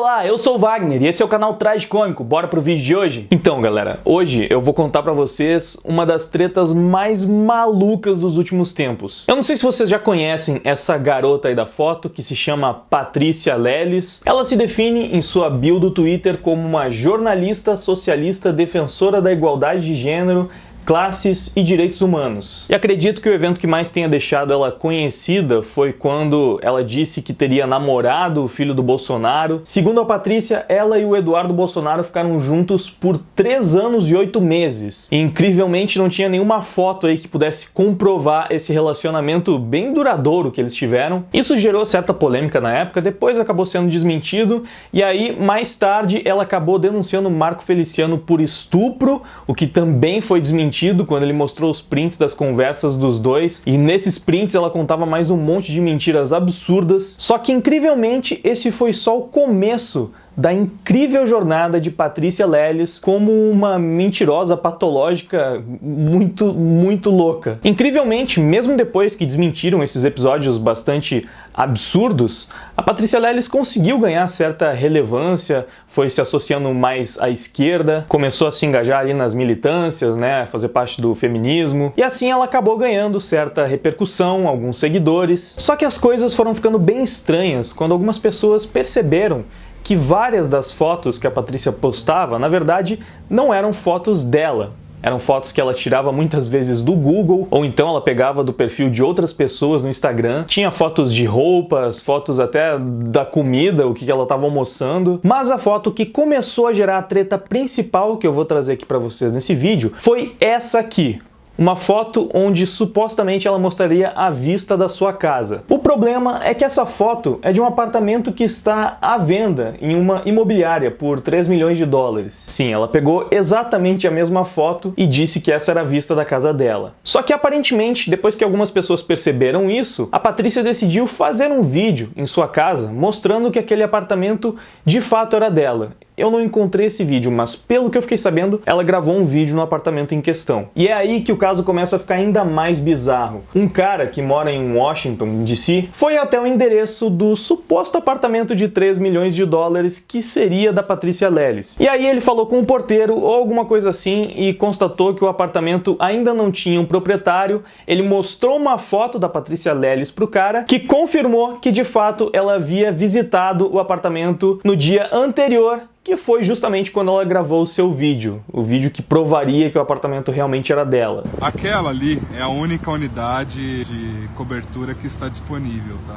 Olá, eu sou o Wagner e esse é o canal Tragicômico. Bora pro vídeo de hoje? Então, galera, hoje eu vou contar pra vocês uma das tretas mais malucas dos últimos tempos. Eu não sei se vocês já conhecem essa garota aí da foto, que se chama Patrícia Leles. Ela se define em sua bio do Twitter como uma jornalista socialista defensora da igualdade de gênero, classes e direitos humanos. E acredito que o evento que mais tenha deixado ela conhecida foi quando ela disse que teria namorado o filho do Bolsonaro. Segundo a Patrícia, ela e o Eduardo Bolsonaro ficaram juntos por 3 anos e 8 meses. E incrivelmente não tinha nenhuma foto aí que pudesse comprovar esse relacionamento bem duradouro que eles tiveram. Isso gerou certa polêmica na época, depois acabou sendo desmentido, e aí mais tarde ela acabou denunciando Marco Feliciano por estupro, o que também foi desmentido quando ele mostrou os prints das conversas dos dois, e nesses prints ela contava mais um monte de mentiras absurdas. Só que incrivelmente esse foi só o começo da incrível jornada de Patrícia Leles como uma mentirosa patológica muito louca. Incrivelmente, mesmo depois que desmentiram esses episódios bastante absurdos, a Patrícia Leles conseguiu ganhar certa relevância, foi se associando mais à esquerda, começou a se engajar ali nas militâncias, né, fazer parte do feminismo, e assim ela acabou ganhando certa repercussão, alguns seguidores. Só que as coisas foram ficando bem estranhas quando algumas pessoas perceberam que várias das fotos que a Patrícia postava, na verdade, não eram fotos dela. Eram fotos que ela tirava muitas vezes do Google, ou então ela pegava do perfil de outras pessoas no Instagram. Tinha fotos de roupas, fotos até da comida, o que ela estava almoçando. Mas a foto que começou a gerar a treta principal que eu vou trazer aqui para vocês nesse vídeo foi essa aqui. Uma foto onde supostamente ela mostraria a vista da sua casa. O problema é que essa foto é de um apartamento que está à venda em uma imobiliária por 3 milhões de dólares. Sim, ela pegou exatamente a mesma foto e disse que essa era a vista da casa dela. Só que aparentemente, depois que algumas pessoas perceberam isso, a Patrícia decidiu fazer um vídeo em sua casa mostrando que aquele apartamento de fato era dela. Eu não encontrei esse vídeo, mas pelo que eu fiquei sabendo, ela gravou um vídeo no apartamento em questão. E é aí que o caso começa a ficar ainda mais bizarro. Um cara que mora em Washington, D.C., foi até o endereço do suposto apartamento de 3 milhões de dólares que seria da Patrícia Leles. E aí ele falou com o porteiro ou alguma coisa assim e constatou que o apartamento ainda não tinha um proprietário. Ele mostrou uma foto da Patrícia Leles pro cara, que confirmou que de fato ela havia visitado o apartamento no dia anterior, que foi justamente quando ela gravou o seu vídeo, o vídeo que provaria que o apartamento realmente era dela. Aquela ali é a única unidade de cobertura que está disponível, tá?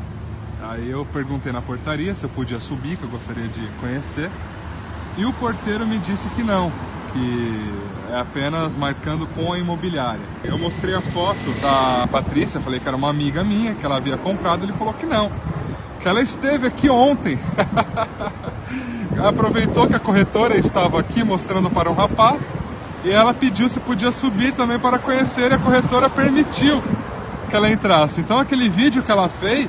Aí eu perguntei na portaria se eu podia subir, que eu gostaria de conhecer, e o porteiro me disse que não, que é apenas marcando com a imobiliária. Eu mostrei a foto da Patrícia, falei que era uma amiga minha, que ela havia comprado, ele falou que não, que ela esteve aqui ontem. Aproveitou que a corretora estava aqui mostrando para um rapaz e ela pediu se podia subir também para conhecer, e a corretora permitiu que ela entrasse. Então aquele vídeo que ela fez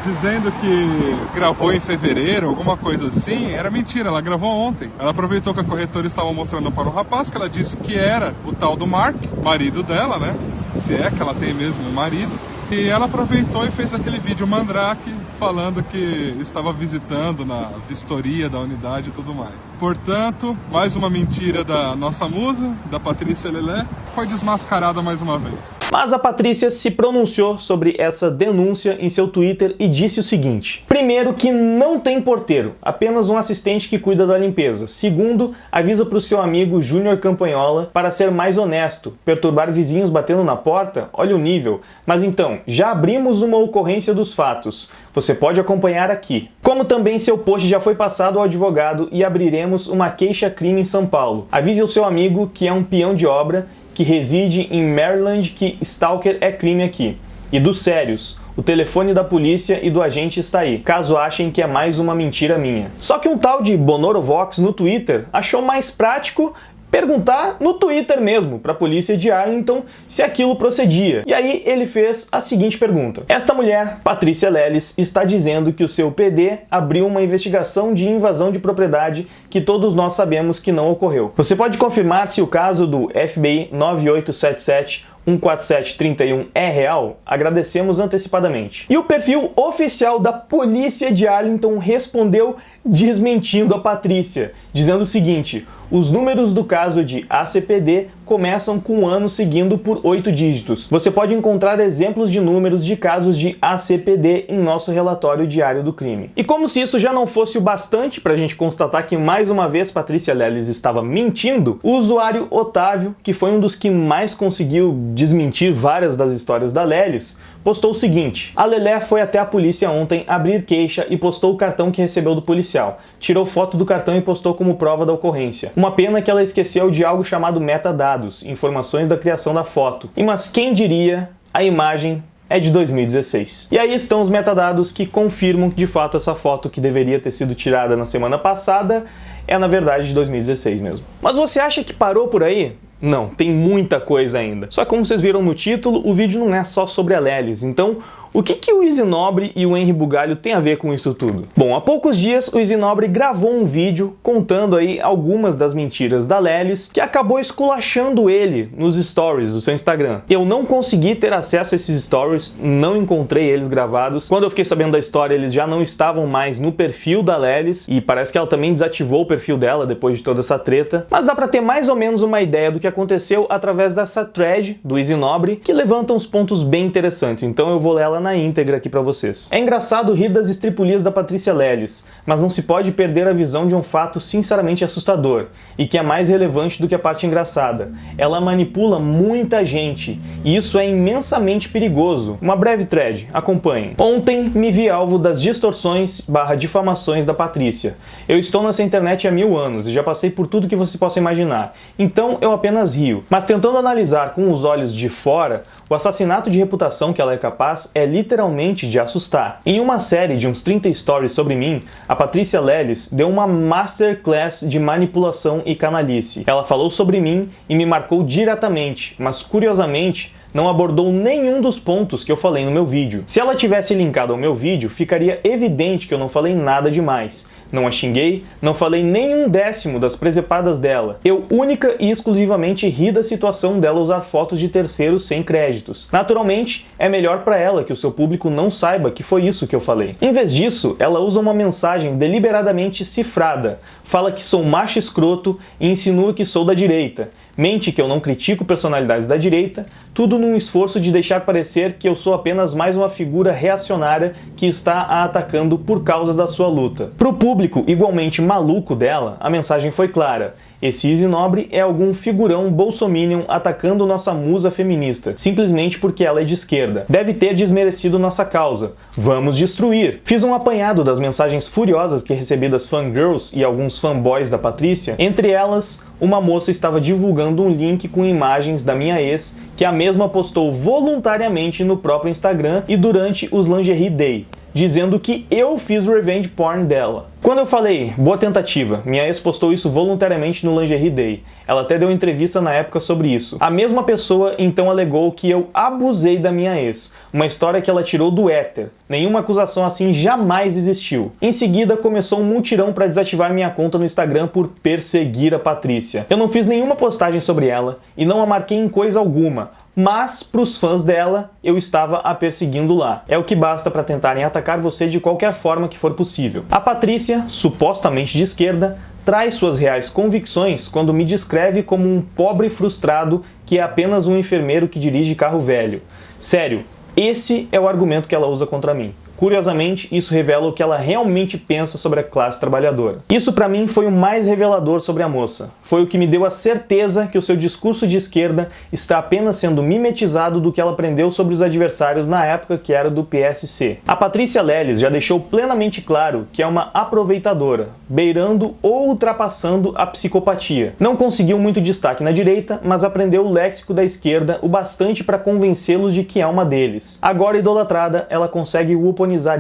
dizendo que gravou em fevereiro, alguma coisa assim, era mentira, ela gravou ontem. Ela aproveitou que a corretora estava mostrando para o rapaz, que ela disse que era o tal do Mark, marido dela, né? Se é que ela tem mesmo um marido. E ela aproveitou e fez aquele vídeo mandrake falando que estava visitando na vistoria da unidade e tudo mais. Portanto, mais uma mentira da nossa musa, da Patrícia Lelé, foi desmascarada mais uma vez. Mas a Patrícia se pronunciou sobre essa denúncia em seu Twitter e disse o seguinte: primeiro, que não tem porteiro, apenas um assistente que cuida da limpeza. Segundo, avisa para o seu amigo Júnior Campanhola para ser mais honesto. Perturbar vizinhos batendo na porta? Olha o nível. Mas então, já abrimos uma ocorrência dos fatos. Você pode acompanhar aqui. Como também seu post já foi passado ao advogado e abriremos uma queixa-crime em São Paulo. Avise o seu amigo que é um peão de obra que reside em Maryland que stalker é crime aqui. E dos sérios, o telefone da polícia e do agente está aí, caso achem que é mais uma mentira minha. Só que um tal de Bonorovox no Twitter achou mais prático perguntar no Twitter mesmo para a polícia de Arlington se aquilo procedia. E aí ele fez a seguinte pergunta: esta mulher, Patrícia Leles, está dizendo que o seu PD abriu uma investigação de invasão de propriedade que todos nós sabemos que não ocorreu. Você pode confirmar se o caso do FBI 9877 14731 é real? Agradecemos antecipadamente. E o perfil oficial da polícia de Arlington respondeu desmentindo a Patrícia, dizendo o seguinte: os números do caso de ACPD começam com um ano seguindo por 8 dígitos. Você pode encontrar exemplos de números de casos de ACPD em nosso relatório diário do crime. E como se isso já não fosse o bastante para a gente constatar que mais uma vez Patrícia Leles estava mentindo, o usuário Otávio, que foi um dos que mais conseguiu desmentir várias das histórias da Leles, postou o seguinte: a Lelé foi até a polícia ontem abrir queixa e postou o cartão que recebeu do policial. Tirou foto do cartão e postou como prova da ocorrência. Uma pena que ela esqueceu de algo chamado metadados, informações da criação da foto. Mas quem diria, a imagem é de 2016. E aí estão os metadados que confirmam que de fato essa foto que deveria ter sido tirada na semana passada é na verdade de 2016 mesmo. Mas você acha que parou por aí? Não, tem muita coisa ainda. Só que como vocês viram no título, o vídeo não é só sobre a Leles, então o que o Izzy Nobre e o Henry Bugalho têm a ver com isso tudo? Bom, há poucos dias o Izzy Nobre gravou um vídeo contando aí algumas das mentiras da Leles, que acabou esculachando ele nos stories do seu Instagram. Eu não consegui ter acesso a esses stories, não encontrei eles gravados. Quando eu fiquei sabendo da história, eles já não estavam mais no perfil da Leles, e parece que ela também desativou o perfil dela depois de toda essa treta. Mas dá pra ter mais ou menos uma ideia do que aconteceu através dessa thread do Izzy Nobre, que levanta uns pontos bem interessantes, então eu vou ler ela na íntegra aqui pra vocês. É engraçado rir das estripulias da Patrícia Leles, mas não se pode perder a visão de um fato sinceramente assustador, e que é mais relevante do que a parte engraçada. Ela manipula muita gente, e isso é imensamente perigoso. Uma breve thread, acompanhem. Ontem me vi alvo das distorções/difamações da Patrícia. Eu estou nessa internet há 1000 anos, e já passei por tudo que você possa imaginar, então eu apenas rio. Mas tentando analisar com os olhos de fora, o assassinato de reputação que ela é capaz é literalmente de assustar. Em uma série de uns 30 stories sobre mim, a Patrícia Leles deu uma masterclass de manipulação e canalice. Ela falou sobre mim e me marcou diretamente, mas curiosamente não abordou nenhum dos pontos que eu falei no meu vídeo. Se ela tivesse linkado ao meu vídeo, ficaria evidente que eu não falei nada demais. Não a xinguei, não falei nem um décimo das presepadas dela. Eu única e exclusivamente ri da situação dela usar fotos de terceiros sem créditos. Naturalmente, é melhor pra ela que o seu público não saiba que foi isso que eu falei. Em vez disso, ela usa uma mensagem deliberadamente cifrada. Fala que sou macho escroto e insinua que sou da direita. Mente que eu não critico personalidades da direita, tudo num esforço de deixar parecer que eu sou apenas mais uma figura reacionária que está a atacando por causa da sua luta. Pro público igualmente maluco dela, a mensagem foi clara: esse Izzy Nobre é algum figurão bolsominion atacando nossa musa feminista, simplesmente porque ela é de esquerda. Deve ter desmerecido nossa causa. Vamos destruir! Fiz um apanhado das mensagens furiosas que recebi das fangirls e alguns fanboys da Patrícia. Entre elas, uma moça estava divulgando um link com imagens da minha ex, que a mesma postou voluntariamente no próprio Instagram e durante os Lingerie Day, dizendo que eu fiz revenge porn dela. Quando eu falei, boa tentativa, minha ex postou isso voluntariamente no Lingerie Day. Ela até deu entrevista na época sobre isso. A mesma pessoa então alegou que eu abusei da minha ex, uma história que ela tirou do éter. Nenhuma acusação assim jamais existiu. Em seguida, começou um mutirão para desativar minha conta no Instagram por perseguir a Patrícia. Eu não fiz nenhuma postagem sobre ela e não a marquei em coisa alguma, mas pros fãs dela, eu estava a perseguindo lá. É o que basta para tentarem atacar você de qualquer forma que for possível. A Patrícia, supostamente de esquerda, traz suas reais convicções quando me descreve como um pobre frustrado que é apenas um enfermeiro que dirige carro velho. Sério, esse é o argumento que ela usa contra mim. Curiosamente, isso revela o que ela realmente pensa sobre a classe trabalhadora. Isso pra mim foi o mais revelador sobre a moça. Foi o que me deu a certeza que o seu discurso de esquerda está apenas sendo mimetizado do que ela aprendeu sobre os adversários na época que era do PSC. A Patrícia Leles já deixou plenamente claro que é uma aproveitadora, beirando ou ultrapassando a psicopatia. Não conseguiu muito destaque na direita, mas aprendeu o léxico da esquerda o bastante para convencê-los de que é uma deles. Agora idolatrada, ela consegue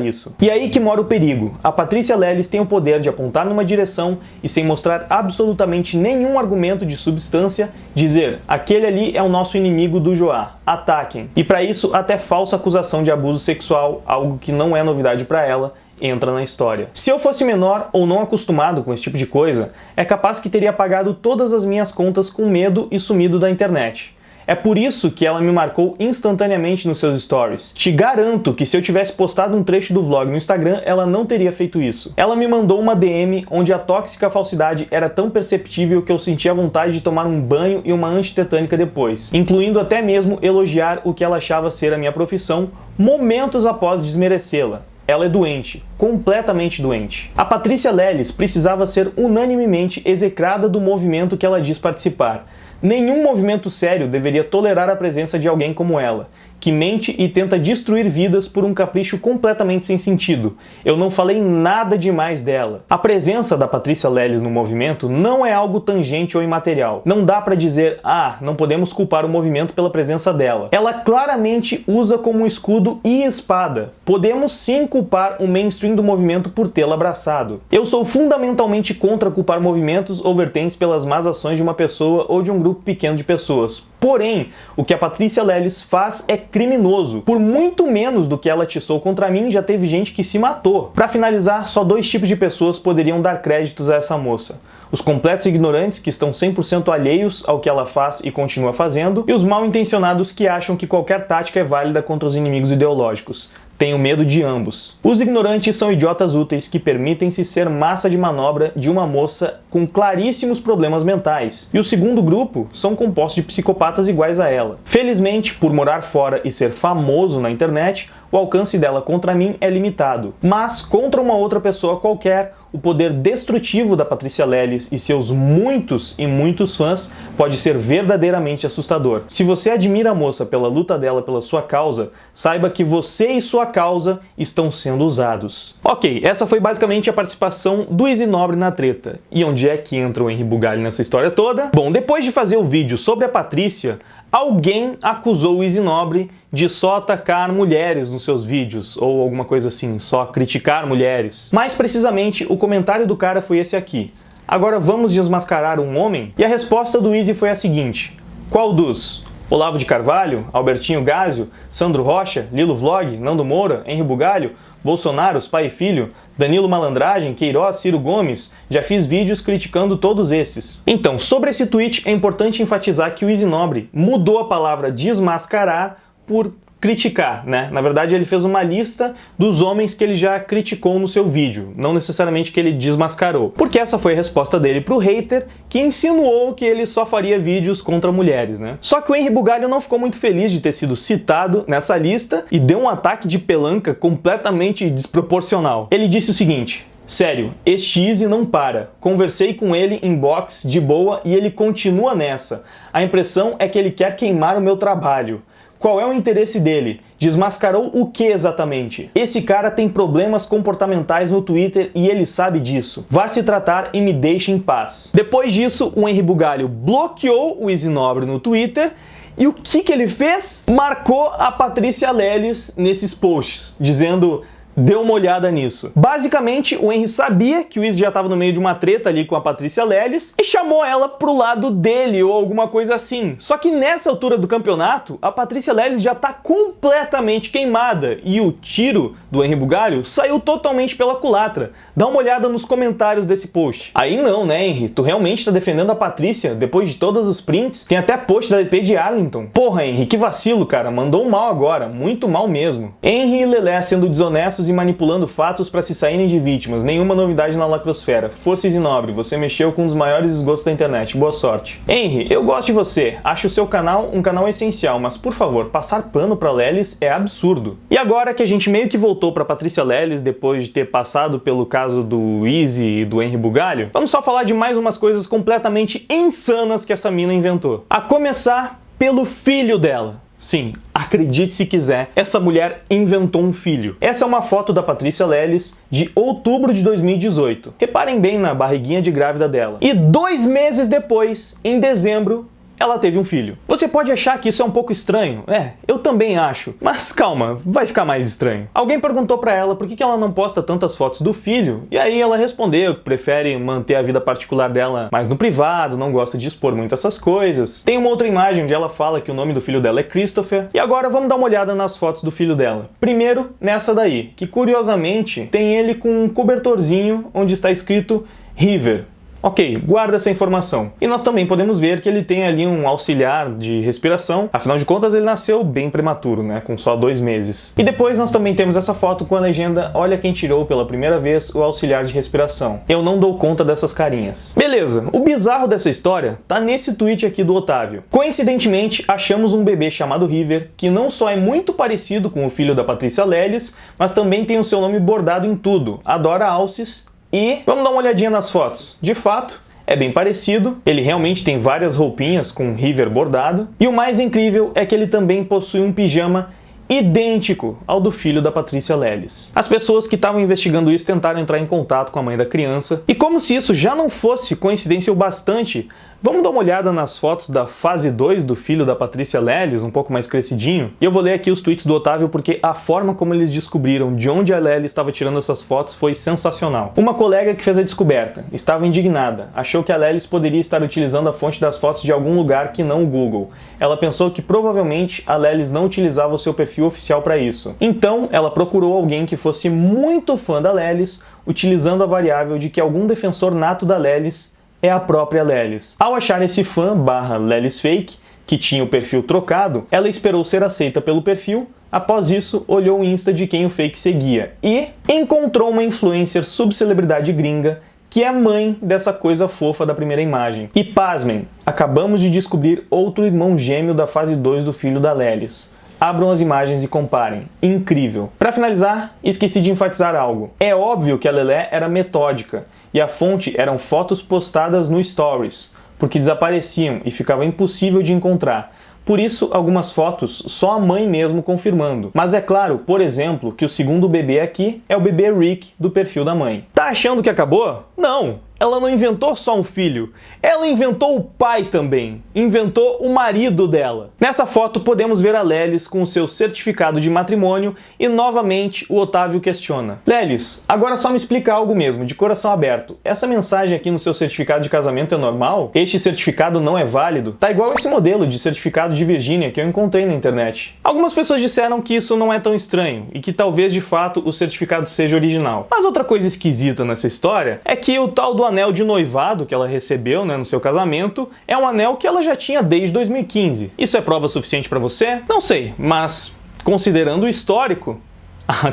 isso. E aí que mora o perigo. A Patrícia Leles tem o poder de apontar numa direção e, sem mostrar absolutamente nenhum argumento de substância, dizer: aquele ali é o nosso inimigo do Joá, ataquem. E para isso, até falsa acusação de abuso sexual, algo que não é novidade para ela, entra na história. Se eu fosse menor ou não acostumado com esse tipo de coisa, é capaz que teria apagado todas as minhas contas com medo e sumido da internet. É por isso que ela me marcou instantaneamente nos seus stories. Te garanto que se eu tivesse postado um trecho do vlog no Instagram, ela não teria feito isso. Ela me mandou uma DM onde a tóxica falsidade era tão perceptível que eu sentia vontade de tomar um banho e uma antitetânica depois, incluindo até mesmo elogiar o que ela achava ser a minha profissão, momentos após desmerecê-la. Ela é doente, completamente doente. A Patrícia Leles precisava ser unanimemente execrada do movimento que ela diz participar. Nenhum movimento sério deveria tolerar a presença de alguém como ela, que mente e tenta destruir vidas por um capricho completamente sem sentido. Eu não falei nada demais dela. A presença da Patrícia Leles no movimento não é algo tangente ou imaterial. Não dá pra dizer, não podemos culpar o movimento pela presença dela. Ela claramente usa como escudo e espada. Podemos sim culpar o mainstream do movimento por tê-la abraçado. Eu sou fundamentalmente contra culpar movimentos ou vertentes pelas más ações de uma pessoa ou de um grupo pequeno de pessoas. Porém, o que a Patrícia Leles faz é criminoso. Por muito menos do que ela atiçou contra mim, já teve gente que se matou. Para finalizar, só 2 tipos de pessoas poderiam dar créditos a essa moça. Os completos ignorantes, que estão 100% alheios ao que ela faz e continua fazendo, e os mal-intencionados que acham que qualquer tática é válida contra os inimigos ideológicos. Tenho medo de ambos. Os ignorantes são idiotas úteis que permitem-se ser massa de manobra de uma moça com claríssimos problemas mentais. E o segundo grupo são compostos de psicopatas iguais a ela. Felizmente, por morar fora e ser famoso na internet, o alcance dela contra mim é limitado. Mas contra uma outra pessoa qualquer, o poder destrutivo da Patrícia Leles e seus muitos e muitos fãs pode ser verdadeiramente assustador. Se você admira a moça pela luta dela pela sua causa, saiba que você e sua causa estão sendo usados. Ok, essa foi basicamente a participação do Izzy Nobre na treta. E onde é que entra o Henry Bugalho nessa história toda? Bom, depois de fazer o vídeo sobre a Patrícia, alguém acusou o Izzy Nobre de só atacar mulheres nos seus vídeos, ou alguma coisa assim, só criticar mulheres. Mais precisamente, o comentário do cara foi esse aqui. Agora vamos desmascarar um homem? E a resposta do Izzy foi a seguinte: qual dos? Olavo de Carvalho, Albertinho Gázio, Sandro Rocha, Lilo Vlog, Nando Moura, Henry Bugalho, Bolsonaro, pai e filho, Danilo Malandragem, Queiroz, Ciro Gomes, já fiz vídeos criticando todos esses. Então, sobre esse tweet é importante enfatizar que o Izzy Nobre mudou a palavra desmascarar por criticar, né? Na verdade, ele fez uma lista dos homens que ele já criticou no seu vídeo, não necessariamente que ele desmascarou. Porque essa foi a resposta dele pro hater, que insinuou que ele só faria vídeos contra mulheres, né? Só que o Henry Bugalho não ficou muito feliz de ter sido citado nessa lista e deu um ataque de pelanca completamente desproporcional. Ele disse o seguinte: sério, este Izzy não para. Conversei com ele em box de boa e ele continua nessa. A impressão é que ele quer queimar o meu trabalho. Qual é o interesse dele? Desmascarou o que exatamente? Esse cara tem problemas comportamentais no Twitter e ele sabe disso. Vá se tratar e me deixe em paz. Depois disso, o Henry Bugalho bloqueou o Izzy Nobre no Twitter. E o que ele fez? Marcou a Patrícia Leles nesses posts, dizendo: dê uma olhada nisso. Basicamente, o Henry sabia que o Izzy já estava no meio de uma treta ali com a Patrícia Leles e chamou ela pro lado dele ou alguma coisa assim. Só que nessa altura do campeonato, a Patrícia Leles já tá completamente queimada e o tiro do Henry Bugalho saiu totalmente pela culatra. Dá uma olhada nos comentários desse post. Aí não, né, Henry? Tu realmente tá defendendo a Patrícia depois de todos os prints? Tem até post da EP de Arlington. Porra, Henry, que vacilo, cara. Mandou mal agora. Muito mal mesmo. Henry e Lelé sendo desonestos e manipulando fatos para se saírem de vítimas. Nenhuma novidade na lacrosfera. Força Izzy Nobre, você mexeu com um dos maiores esgostos da internet. Boa sorte. Henry, eu gosto de você. Acho o seu canal um canal essencial, mas por favor, passar pano pra Leles é absurdo. E agora que a gente meio que voltou pra Patrícia Leles depois de ter passado pelo caso do Izzy e do Henry Bugalho, vamos só falar de mais umas coisas completamente insanas que essa mina inventou. A começar pelo filho dela. Sim, acredite se quiser, essa mulher inventou um filho. Essa é uma foto da Patrícia Leles de outubro de 2018. Reparem bem na barriguinha de grávida dela. E 2 meses depois, em dezembro, ela teve um filho. Você pode achar que isso é um pouco estranho. Eu também acho. Mas calma, vai ficar mais estranho. Alguém perguntou pra ela por que ela não posta tantas fotos do filho, e aí ela respondeu que prefere manter a vida particular dela mais no privado, não gosta de expor muito essas coisas. Tem uma outra imagem onde ela fala que o nome do filho dela é Christopher, e agora vamos dar uma olhada nas fotos do filho dela. Primeiro, nessa daí, que curiosamente tem ele com um cobertorzinho onde está escrito River. Ok, guarda essa informação. E nós também podemos ver que ele tem ali um auxiliar de respiração, afinal de contas ele nasceu bem prematuro, né, com só 2 meses. E depois nós também temos essa foto com a legenda: olha quem tirou pela primeira vez o auxiliar de respiração. Eu não dou conta dessas carinhas. Beleza, o bizarro dessa história tá nesse tweet aqui do Otávio. Coincidentemente, achamos um bebê chamado River, que não só é muito parecido com o filho da Patrícia Leles, mas também tem o seu nome bordado em tudo: adora alces. E vamos dar uma olhadinha nas fotos. De fato, é bem parecido, ele realmente tem várias roupinhas com River bordado, e o mais incrível é que ele também possui um pijama idêntico ao do filho da Patrícia Leles. As pessoas que estavam investigando isso tentaram entrar em contato com a mãe da criança, e como se isso já não fosse coincidência o bastante, vamos dar uma olhada nas fotos da fase 2 do filho da Patrícia Leles, um pouco mais crescidinho. E eu vou ler aqui os tweets do Otávio porque a forma como eles descobriram de onde a Leles estava tirando essas fotos foi sensacional. Uma colega que fez a descoberta estava indignada, achou que a Leles poderia estar utilizando a fonte das fotos de algum lugar que não o Google. Ela pensou que provavelmente a Leles não utilizava o seu perfil oficial para isso. Então, ela procurou alguém que fosse muito fã da Leles, utilizando a variável de que algum defensor nato da Leles é a própria Leles. Ao achar esse fã /Leles Fake, que tinha o perfil trocado, ela esperou ser aceita pelo perfil. Após isso, olhou o Insta de quem o fake seguia e encontrou uma influencer subcelebridade gringa que é mãe dessa coisa fofa da primeira imagem. E pasmem, acabamos de descobrir outro irmão gêmeo da fase 2 do filho da Leles. Abram as imagens e comparem. Incrível! Para finalizar, esqueci de enfatizar algo. É óbvio que a Lelé era metódica e a fonte eram fotos postadas no Stories, porque desapareciam e ficava impossível de encontrar. Por isso, algumas fotos só a mãe mesmo confirmando. Mas é claro, por exemplo, que o segundo bebê aqui é o bebê Rick do perfil da mãe. Tá achando que acabou? Não! Ela não inventou só um filho, ela inventou o pai também, inventou o marido dela. Nessa foto podemos ver a Leles com o seu certificado de matrimônio e novamente o Otávio questiona: Leles, agora só me explica algo mesmo, de coração aberto. Essa mensagem aqui no seu certificado de casamento é normal? Este certificado não é válido? Tá igual esse modelo de certificado de Virgínia que eu encontrei na internet. Algumas pessoas disseram que isso não é tão estranho e que talvez de fato o certificado seja original. Mas outra coisa esquisita nessa história é que o tal do anel de noivado que ela recebeu, no seu casamento, é um anel que ela já tinha desde 2015. Isso é prova suficiente para você? Não sei, mas considerando o histórico,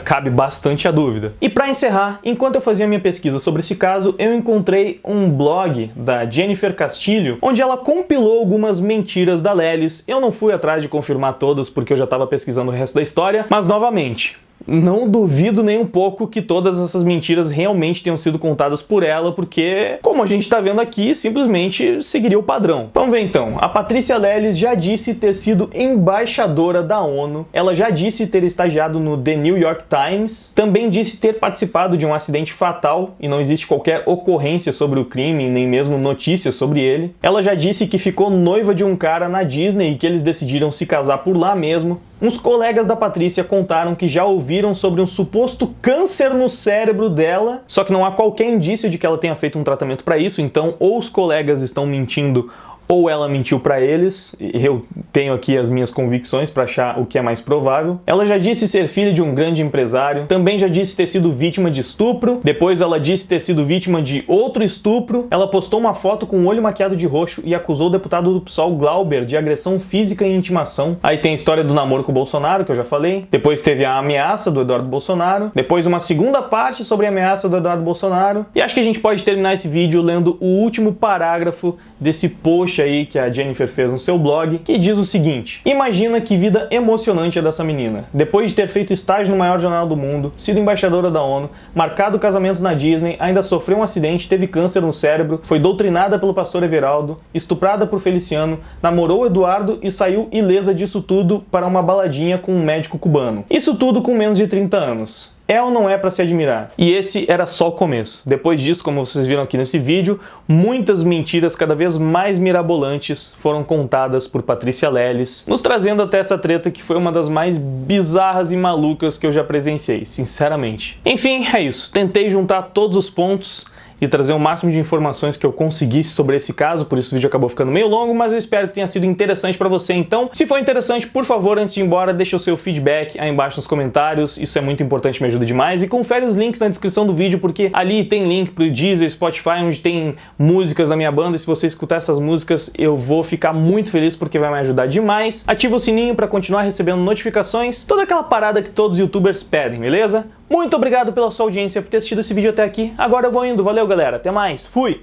cabe bastante a dúvida. E para encerrar, enquanto eu fazia minha pesquisa sobre esse caso, eu encontrei um blog da Jennifer Castilho, onde ela compilou algumas mentiras da Leles. Eu não fui atrás de confirmar todas porque eu já estava pesquisando o resto da história, mas novamente, não duvido nem um pouco que todas essas mentiras realmente tenham sido contadas por ela, porque, como a gente está vendo aqui, simplesmente seguiria o padrão. Vamos ver então. A Patrícia Leles já disse ter sido embaixadora da ONU, ela já disse ter estagiado no The New York Times, também disse ter participado de um acidente fatal e não existe qualquer ocorrência sobre o crime, nem mesmo notícias sobre ele. Ela já disse que ficou noiva de um cara na Disney e que eles decidiram se casar por lá mesmo. Uns colegas da Patrícia contaram que já ouviram sobre um suposto câncer no cérebro dela, só que não há qualquer indício de que ela tenha feito um tratamento para isso, então ou os colegas estão mentindo ou ela mentiu para eles. Eu tenho aqui as minhas convicções para achar o que é mais provável. Ela já disse ser filha de um grande empresário, também já disse ter sido vítima de estupro, depois ela disse ter sido vítima de outro estupro. Ela postou uma foto com o olho maquiado de roxo e acusou o deputado do PSOL Glauber de agressão física e intimação. Aí tem a história do namoro com o Bolsonaro, que eu já falei. Depois teve a ameaça do Eduardo Bolsonaro. Depois uma segunda parte sobre a ameaça do Eduardo Bolsonaro. E acho que a gente pode terminar esse vídeo lendo o último parágrafo desse post aí que a Jennifer fez no seu blog, que diz o seguinte: imagina que vida emocionante é dessa menina. Depois de ter feito estágio no maior jornal do mundo, sido embaixadora da ONU, marcado o casamento na Disney, ainda sofreu um acidente, teve câncer no cérebro, foi doutrinada pelo pastor Everaldo, estuprada por Feliciano, namorou o Eduardo e saiu ilesa disso tudo para uma baladinha com um médico cubano. Isso tudo com menos de 30 anos. É ou não é para se admirar? E esse era só o começo. Depois disso, como vocês viram aqui nesse vídeo, muitas mentiras cada vez mais mirabolantes foram contadas por Patrícia Leles, nos trazendo até essa treta que foi uma das mais bizarras e malucas que eu já presenciei, sinceramente. Enfim, é isso. Tentei juntar todos os pontos e trazer o máximo de informações que eu conseguisse sobre esse caso, por isso o vídeo acabou ficando meio longo, mas eu espero que tenha sido interessante para você. Então, se for interessante, por favor, antes de ir embora, deixa o seu feedback aí embaixo nos comentários, isso é muito importante, me ajuda demais, e confere os links na descrição do vídeo, porque ali tem link pro Deezer, Spotify, onde tem músicas da minha banda, e se você escutar essas músicas, eu vou ficar muito feliz, porque vai me ajudar demais. Ativa o sininho para continuar recebendo notificações, toda aquela parada que todos os youtubers pedem, beleza? Muito obrigado pela sua audiência, por ter assistido esse vídeo até aqui. Agora eu vou indo, valeu galera, até mais, fui!